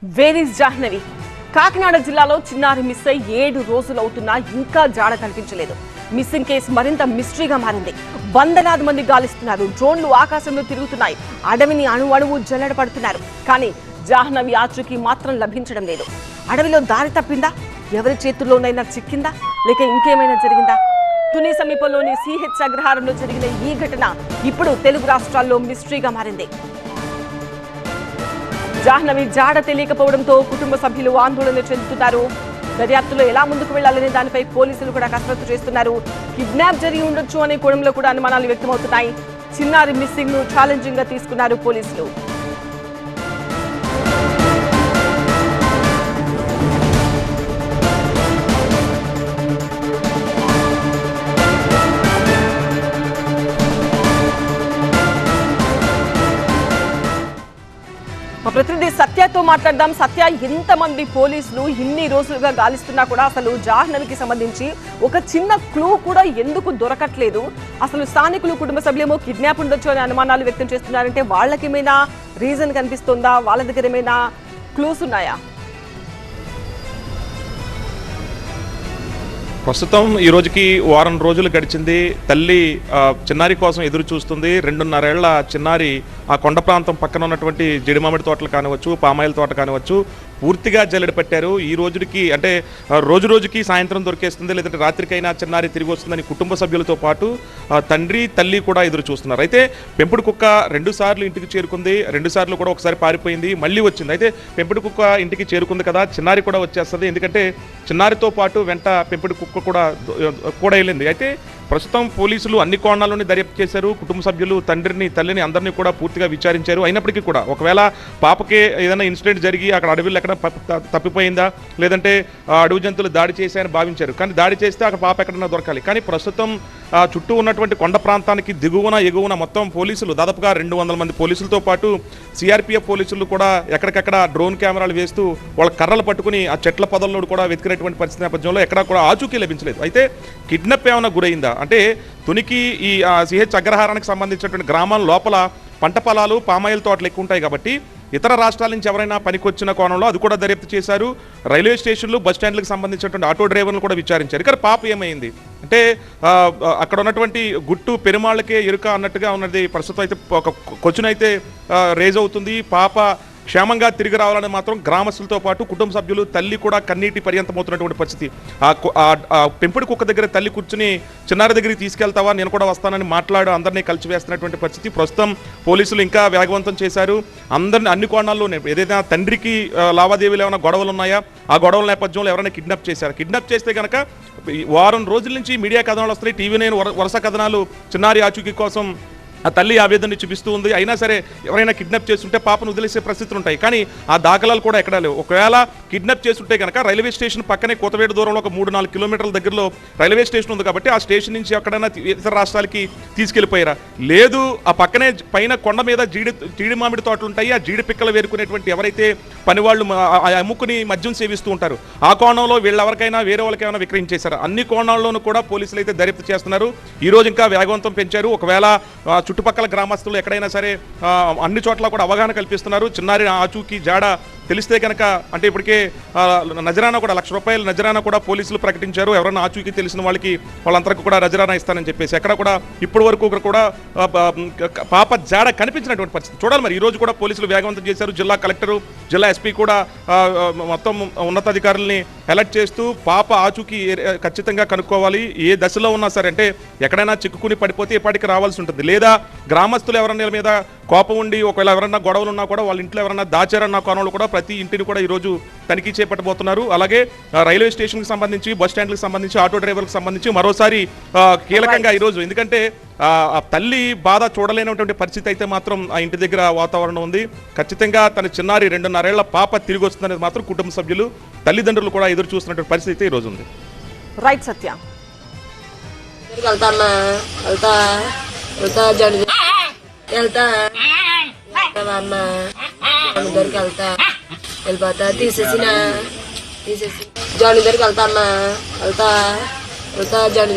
Where is Jahnavi? Kakinada జిల్లాలో చిన్నారి miss అయి 7 రోజులు అవుతున్నా ఇంకా జాడ కనిపించలేదు. మిస్సింగ్ కేసు మరింత మిస్టరీగా మారింది. వందలాది మంది గాలిస్తున్నారు. డ్రోన్లు ఆకాశంలో తిరుగుతున్నాయి. అడవిని అణువణువు జల్లెడ పడుతున్నారు. కానీ జాహ్నవి ఆచూకీ మాత్రం లభించడం లేదు. అడవిలో దారి తప్పిందా? ఎవరి చేతుల్లోనైనా చిక్కిందా? లేక ఇంకేమైనా జరిగిందా? తుని సమీపంలోని సిహెచ్ అగ్రహారంలో జరిగిన ఈ ఘటన ఇప్పుడు తెలుగు రాష్ట్రాల్లో మిస్టరీగా మారింది. జాహ్నవి జాడ తెలియకపోవడంతో కుటుంబ సభ్యులు ఆందోళన చెందుతున్నారు. దర్యాప్తులో ఎలా ముందుకు వెళ్లాలనే దానిపై పోలీసులు కూడా కసరత్తు చేస్తున్నారు. కిడ్నాప్ జరిగి ఉండొచ్చు అనే కోణంలో కూడా అనుమానాలు వ్యక్తమవుతున్నాయి. చిన్నారి మిస్సింగ్ ను ఛాలెంజింగ్ గా తీసుకున్నారు పోలీసులు. ప్రతినిధి సత్యతో మాట్లాడదాం. సత్య, ఎంతమంది పోలీసులు ఇన్ని రోజులుగా గాలిస్తున్నా కూడా అసలు జాహ్నవికి సంబంధించి ఒక చిన్న క్లూ కూడా ఎందుకు దొరకట్లేదు? అసలు స్థానికులు కుటుంబ సభ్యులేమో కిడ్నాప్ ఉండొచ్చు అనే అనుమానాలు వ్యక్తం చేస్తున్నారంటే వాళ్ళకి ఏమైనా రీజన్ కనిపిస్తుందా? వాళ్ళ దగ్గర ఏమైనా క్లూస్ ఉన్నాయా? ప్రస్తుతం ఈ రోజుకి వారం రోజులు గడిచింది. తల్లి చిన్నారి కోసం ఎదురు చూస్తుంది. 2.5 ఏళ్ల చిన్నారి ఆ కొండ ప్రాంతం పక్కన ఉన్నటువంటి జిడిమామిడి తోటలు కానివచ్చు, పామాయిల తోట కానివచ్చు పూర్తిగా జల్లెడ పెట్టారు. ఈ రోజుకి అంటే రోజుకి సాయంత్రం దొరికేస్తుంది, లేదంటే రాత్రికైనా చిన్నారి తిరిగి వస్తుందని కుటుంబ సభ్యులతో పాటు తండ్రి తల్లి కూడా ఎదురు చూస్తున్నారు. అయితే పెంపుడు కుక్క 2 సార్లు ఇంటికి చేరుకుంది. 2 సార్లు కూడా ఒకసారి పారిపోయింది, మళ్ళీ వచ్చింది. అయితే పెంపుడు కుక్క ఇంటికి చేరుకుంది కదా, చిన్నారి కూడా వచ్చేస్తుంది. ఎందుకంటే చిన్నారితో పాటు వెంట పెంపుడు కుక్క కూడా వెళ్ళింది. అయితే ప్రస్తుతం పోలీసులు అన్ని కోణాల్లోనే దర్యాప్తు చేశారు. కుటుంబ సభ్యులు తండ్రిని తల్లిని అందరినీ కూడా పూర్తిగా విచారించారు. అయినప్పటికీ కూడా ఒకవేళ పాపకే ఏదైనా ఇన్సిడెంట్ జరిగి అక్కడ అడవిలో ఎక్కడ తప్పిపోయిందా, లేదంటే అడవి జంతువులు దాడి చేశాయని భావించారు. కానీ దాడి చేస్తే అక్కడ పాప ఎక్కడన్నా దొరకాలి. కానీ ప్రస్తుతం చుట్టూ ఉన్నటువంటి కొండ ప్రాంతానికి దిగువన ఎగువన మొత్తం పోలీసులు దాదాపుగా 200 మంది పోలీసులతో పాటు సిఆర్పిఎఫ్ పోలీసులు కూడా ఎక్కడికక్కడ డ్రోన్ కెమెరాలు వేస్తూ వాళ్ళ కర్రలు పట్టుకుని ఆ చెట్ల పొదల్లో కూడా వెతికినటువంటి పరిస్థితి నేపథ్యంలో ఎక్కడా కూడా ఆచూకీ లభించలేదు. అయితే కిడ్నాప్ ఏమైనా గురైందా అంటే తునికి ఈ సిహెచ్ అగ్రహారానికి సంబంధించినటువంటి గ్రామాల లోపల పంట పొలాలు, పామాయిల్ తోటలు ఎక్కువ ఉంటాయి కాబట్టి ఇతర రాష్ట్రాల నుంచి ఎవరైనా పనికొచ్చిన కోణంలో అది కూడా దర్యాప్తు చేశారు. రైల్వే స్టేషన్లు, బస్ స్టాండ్లకు సంబంధించినటువంటి ఆటో డ్రైవర్లు కూడా విచారించారు. ఇక్కడ పాప ఏమైంది అంటే అక్కడ ఉన్నటువంటి గుట్టు పెరుమాళ్ళకే ఎరుక అన్నట్టుగా ఉన్నది. ప్రస్తుతం అయితే ఒక క్వశ్చన్ అయితే రేజ్ అవుతుంది. పాప క్షేమంగా తిరిగి రావాలని మాత్రం గ్రామస్తులతో పాటు కుటుంబ సభ్యులు, తల్లి కూడా కన్నీటి పర్యంతమవుతున్నటువంటి పరిస్థితి. ఆ పెంపుడు కుక్క దగ్గర తల్లి కూర్చుని చిన్నారి దగ్గరికి తీసుకెళ్తావా, నేను కూడా వస్తానని మాట్లాడు అందరినీ కలిసివేస్తున్నటువంటి పరిస్థితి. ప్రస్తుతం పోలీసులు ఇంకా వేగవంతం చేశారు. అందరిని అన్ని కోణాల్లోనే ఏదైనా తండ్రికి లావాదేవీలు ఏమైనా గొడవలు ఉన్నాయా, ఆ గొడవల నేపథ్యంలో ఎవరైనా కిడ్నాప్ చేశారు. కిడ్నాప్ చేస్తే కనుక వారం రోజుల నుంచి మీడియా కథనాలు వస్తున్నాయి. టీవీ నేను వరుస కథనాలు చిన్నారి ఆచూకీ కోసం ఆ తల్లి ఆవేదనని చూపిస్తూ ఉంది. అయినా సరే ఎవరైనా కిడ్నాప్ చేస్తుంటే పాపను వదిలేసే పరిస్థితులు ఉంటాయి. కానీ ఆ దాఖలాలు కూడా ఎక్కడా లేవు. ఒకవేళ కిడ్నాప్ చేస్తుంటే కనుక రైల్వే స్టేషన్ పక్కనే కోతవేడు దూరంలో ఒక 3-4 కిలోమీటర్ల దగ్గరలో రైల్వే స్టేషన్ ఉంది కాబట్టి ఆ స్టేషన్ నుంచి ఎక్కడైనా ఇతర రాష్ట్రాలకి తీసుకెళ్ళిపోయారా? లేదు, ఆ పక్కనే పైన కొండ మీద జీడి మామిడి తోటలు ఉంటాయి. ఆ జీడి పిక్కలు వేరుకునేటువంటి ఎవరైతే పనివాళ్ళు అమ్ముకుని మద్యం సేవిస్తూ ఉంటారు, ఆ కోణంలో వీళ్ళెవరికైనా వేరే వాళ్ళకైనా విక్రయించేశారు. అన్ని కోణాల్లోనూ కూడా పోలీసులు అయితే దర్యాప్తు చేస్తున్నారు. ఈ రోజు ఇంకా వేగవంతం పెంచారు. ఒకవేళ చుట్టుపక్కల గ్రామస్తులు ఎక్కడైనా సరే అన్ని చోట్ల కూడా అవగాహన కల్పిస్తున్నారు. చిన్నారి ఆచూకీ జాడ తెలిస్తే కనుక అంటే ఇప్పటికే నజరానా కూడా ₹1,00,000 నజరానా కూడా పోలీసులు ప్రకటించారు. ఎవరైనా ఆచూకీ తెలిసిన వాళ్ళందరికీ కూడా నజరానా ఇస్తానని చెప్పేసి ఎక్కడ కూడా ఇప్పటి వరకు కూడా పాప జాడ కనిపించినటువంటి పరిస్థితి చూడాలి. మరి ఈ రోజు కూడా పోలీసులు వేగవంతం చేశారు. జిల్లా కలెక్టరు, జిల్లా ఎస్పీ కూడా మొత్తం ఉన్నతాధికారుల్ని అలర్ట్ చేస్తూ పాప ఆచూకీ ఖచ్చితంగా కనుక్కోవాలి. ఏ దశలో ఉన్నా సరే అంటే ఎక్కడైనా చిక్కుకుని పడిపోతే ఎప్పటికీ రావాల్సి ఉంటుంది. లేదా గ్రామస్తులు ఎవరైనా మీద కోపం ఉండి ఒకవేళ ఎవరన్నా గొడవలు ఉన్నా కూడా వాళ్ళ ఇంట్లో ఎవరన్నా దాచారన్న కోణంలో కూడా ప్రతి ఇంటిని కూడా ఈరోజు తనిఖీ చేపట్టబోతున్నారు. అలాగే రైల్వే స్టేషన్కి సంబంధించి, బస్ స్టాండ్లకు సంబంధించి, ఆటో డ్రైవర్లకు సంబంధించి మరోసారి కీలకంగా ఈరోజు ఎందుకంటే తల్లి బాధ చూడలేనటువంటి పరిస్థితి అయితే మాత్రం ఆ ఇంటి దగ్గర వాతావరణం ఉంది. ఖచ్చితంగా తన చిన్నారి 2.5 ఏళ్ల పాప తిరిగి వస్తుందనేది మాత్రం కుటుంబ సభ్యులు, తల్లిదండ్రులు కూడా ఎదురు చూస్తున్నటువంటి పరిస్థితి అయితే ఈరోజు ఉంది. రైట్ సత్య. వెళ్ళిపోతా తీసేసి జాని దగ్గరికి వెళ్తా అన్నా వెళ్తా జాని